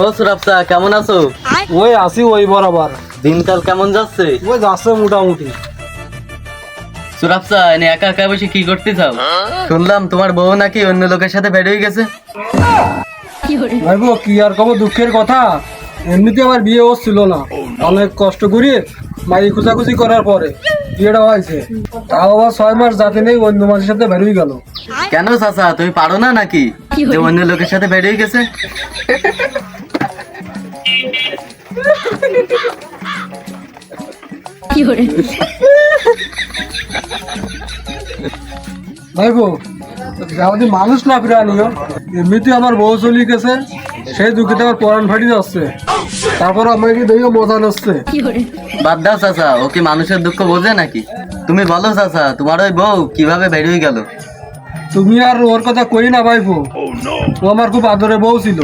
ও সুরাবসা, কেমন আছো? ওই আসি ওই বরাবর। দিনকাল কেমন যাচ্ছে? ওই যাচ্ছে মোটামুটি। সুরাবসা, এনে একা একা বসে কি করতে চাও? শুনলাম তোমার বউ নাকি অন্য লোকের সাথে বের হয়ে গেছে। ভাইবো কি আর কব, দুঃখের কথা। এমনিতে আমার বিয়ে হচ্ছিল না, অনেক কষ্ট করে মাই খুঁজাখুঁজি করার পরে বিয়েটা হয়েছে। তাও আবার 6 মাস যাতে নেই অন্য মাসের সাথে বের হয়ে গেল। কেন চাচা, তুমি পারো না নাকি যে অন্য লোকের সাথে বের হয়ে গেছে? ভাইবো যদি মানুষ না প্রাণীও, এমনিতে আমার বউ চলে গেছে, সেই দুঃখে আমার পরাণ ফাটি যাচ্ছে। তারপর আমাকে দেখে মজা নিচ্ছে। বাদ দাও চাচা, ও কি মানুষের দুঃখ বোঝে নাকি? তুমি বলো চাচা, তোমার ওই বউ কিভাবে বের হয়ে গেল? তুমি আর ওর কথা কই না ভাইপো, ও আমার খুব আদরে বউ ছিল।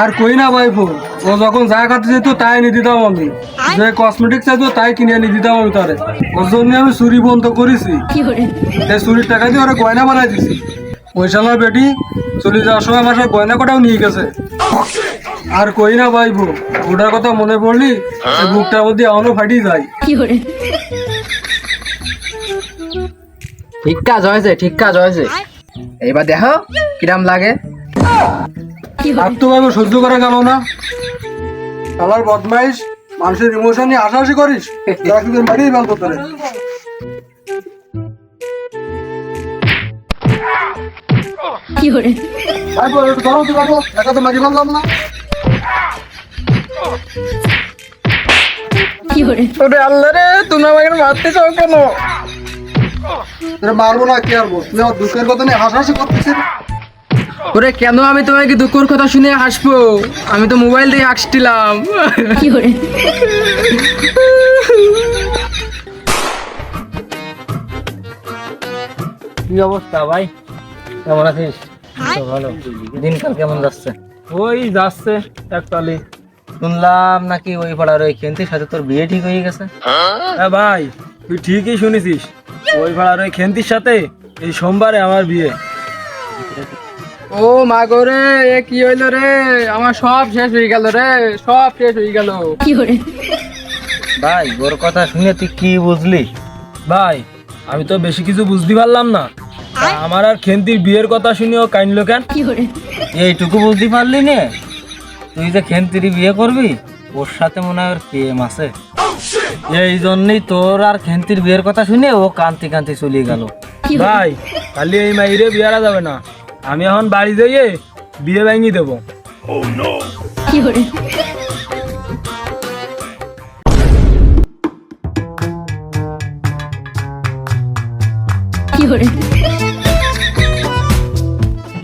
আর কই না ভাইপো, ও যখন যা খাতে যেত তাই এনে দিতাম আমি, যে কসমেটিক চাইতো তাই কিনে এনে দিতাম আমি তারে। ওর জন্য আমি চুরি বন্ধ করেছি, এই চুরির টাকা দিয়ে ওরা গয়না বানাই দিছি। ওই শালার বেটি চলে যাওয়ার সময় আমার সব গয়না কটাও নিয়ে গেছে। আর কই না ভাইপো, ওটার কথা মনে পড়লি এই বুকটার মধ্যে এখনো ফাটি যায়। ঠিক কাজ হয়েছে, ঠিক কাজ হয়েছে। এইবার দেখো কিরাম লাগে। আর তো ভাইপো সহ্য করা গেল না। শালার বদমাইশ, মানুষের ইমোশন নিয়ে হাসাহাসি করিস, একদিন মারিয়ে ফেলবো তোরে। ভাইপো একটু ধরো তো ভাইপো, একা তো মারি ফেললাম না। ওরে আল্লাহ রে, তুমি আমাকে মারতে চাও কেন? তোরে মারবো না কি আরবো, তুই আমার দুঃখের কথা নিয়ে হাসাহাসি করতেছিস। ওরে কেন আমি তোমাকে দুঃখের কথা শুনে হাসবো? আমি তো মোবাইল দিয়ে হাসছিলাম। কি অবস্থা ভাই, কেমন আছিস? ভালো। দিনকাল কেমন যাচ্ছে? ওই যাচ্ছে একটালি। শুনলাম নাকি ওই পাড়ার ওই খেন্তির সাথে তোর বিয়ে ঠিক হয়ে গেছে। হ্যাঁ ভাই, তুই ঠিকই শুনেছিস। ওই পাড়ার ওই খেন্তির সাথে এই সোমবারে আমার বিয়ে। ও মা গো রে, এ কি হইলো রে? আমার সব শেষ হয়ে গেল রে, সব শেষ হয়ে গেল। ভাই, ওর কথা শুনে তুই কি বুঝলি? ভাই আমি তো বেশি কিছু বুঝতে পারলাম না। তা আমার আর খেন্তির বিয়ের কথা শুনেও কাইনলো কেন? এইটুকু বুঝতে পারলি নে, তুই যে খেন্তির বিয়ে করবি ওর সাথে মনে হয় ওর প্রেম আছে। এই জন্যই তোর আর খেন্তির বিয়ের কথা শুনে ও কান্তি কান্তি চলে গেল। ভাই খালি এই মাইরে বিয়ারা যাবে না, আমি এখন বাড়ি যাইয়ে বিয়ে ভেঙে দেবো।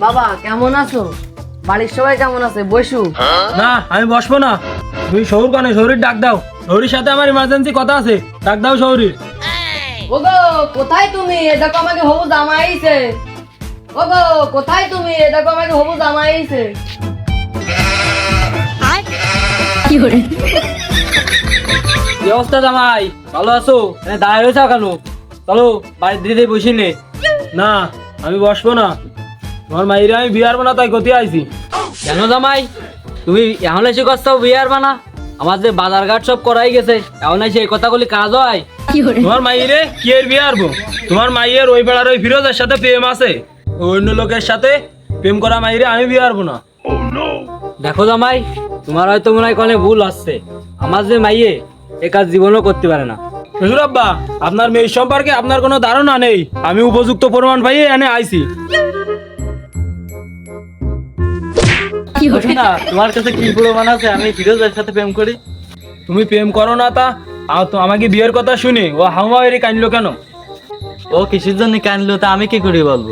বাবা কেমন আছো? বাড়ির সবাই কেমন আছে? বসু। না আমি বসবো না, তুই সৌর কানে সৌরির ডাক দাও। সৌরির সাথে আমার ইমার্জেন্সি কথা আছে, ডাক দাও সৌরির। ওগো কোথায় তুমি? এ দেখো আমাকে হবু জামাই আইছে। ওগো কোথায় তুমি? এ দেখো আমাকে হবু জামাই আইছে। কি অবস্থা জামাই, ভালো আছো? দাঁড়ায় রয়েছে কেন? চলো বাড়ির দিদি বসিলে। না আমি বসবো না, তোমার মাইরে আমি বিয়ার বানা তাই গতি আইছি। কেন জামাই, তুমি এখন এসে করছো বিয়ার বানা? আমার যে বাজার ঘাট সব করাই গেছে, এখন এসে এই কথাগুলি কাজ হয়? তোমার মাইরে কি এর বিয়ে আরবো? তোমার মাইয়ের ওই বেড়ার ওই ফিরোজের সাথে প্রেম আছে, অন্য লোকের সাথে প্রেম করা মাইরে আমি বিয়ে আরবো না। দেখো জামাই, তোমার হয়তো মনে হয় কোনো ভুল আসছে। আমার যে মাইয়ে এ কাজ জীবনও করতে পারে না। শ্বশুর আব্বা, আপনার মেয়ের সম্পর্কে আপনার কোনো ধারণা নেই, আমি উপযুক্ত প্রমাণ পাইয়ে এনে আইছি। না, তোমার কাছে কি প্রমাণ আছে আমি ফিরোজের সাথে প্রেম করি? তুমি প্রেম করো না তা তো আমাকে বিয়ের কথা শুনে ও হাওয়াইরে কাইনলো কেন? ও কিসের জন্য কানলো তা আমি কি করে বলবো?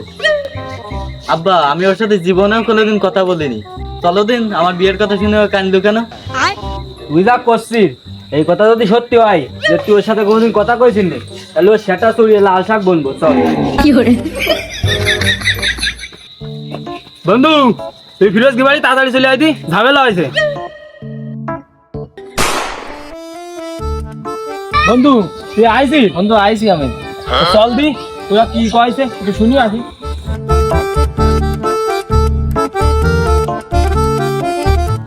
আব্বা, আমি ওর সাথে জীবনেও কোনোদিন কথা বলিনি। চলো দিন, আমার বিয়ের কথা শুনে ও কানলো কেন? তুই যা করছিস, এই কথা যদি সত্যি হয় যে তুই ওর সাথে কোনোদিন কথা কইছিস না, তাহলে ও সেটা চড়িয়ে লাল শাক বলবো। চল বন্ধু, তুই ফিরোজ কি বাড়ি তাড়াতাড়ি চলে আইতি, ঝামেলা হয়েছে। বন্ধু তুই আইসি? বন্ধু আইছি আমি। চল দি, তোরা কি কয়েছে একটু শুনি আসি।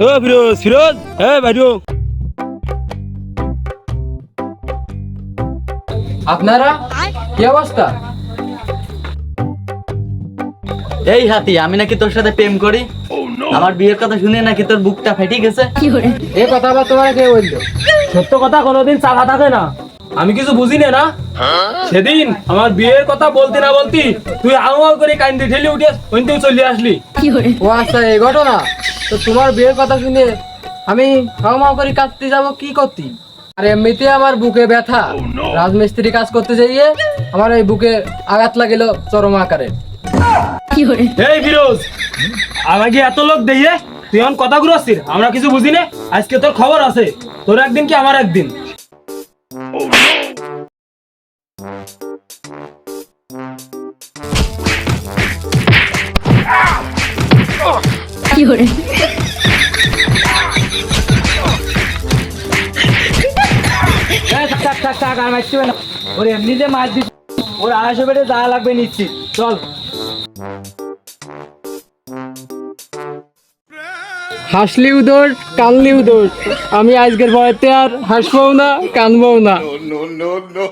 ও ফিরোজ ফিরোজ হ্যাঁ বাইরো। আপনারা কি অবস্থা? এই হাতি, আমি নাকি তোর সাথে প্রেম করি, আমার বিয়ের কথা শুনে নাকি তোর বুকটা ফেটে গেছে। এই কথা আবার তোমার কে বললো? সত্য কথা কোনোদিন চাপা থাকে না। আমি কিছু বুঝি না সেদিন আমার বিয়ের কথা বলতে না বলতি তুই আউ করে কান্দি ঠেলে উঠে ওইতেও চলে আসলি। ও আচ্ছা, এই ঘটনা। তো তোমার বিয়ের কথা শুনে আমি হাওমাও করে কাঁদতে যাব কি করতি? আর এমনিতে আমার বুকে ব্যথা, রাজমিস্ত্রি কাজ করতে যাইয়ে আমার এই বুকে আঘাত লাগিল চরম আকারে। এই ফিরোজ, আমাকে এত লোক দিয়ে তুই এখন কথা ঘুরাচ্ছিস, আমরা কিছু বুঝি না। আজকে তোর খবর আছে, তোর একদিন কি আমার একদিন। ওর এমনিতে মাছ দিচ্ছি, ওর 250 বেড়ে যা লাগবে নিচ্ছি, চল। হাসলি উদর, কানলি উদর, আমি আজকের বয়সে আর হাসবও না, কানবও না। no, no, no.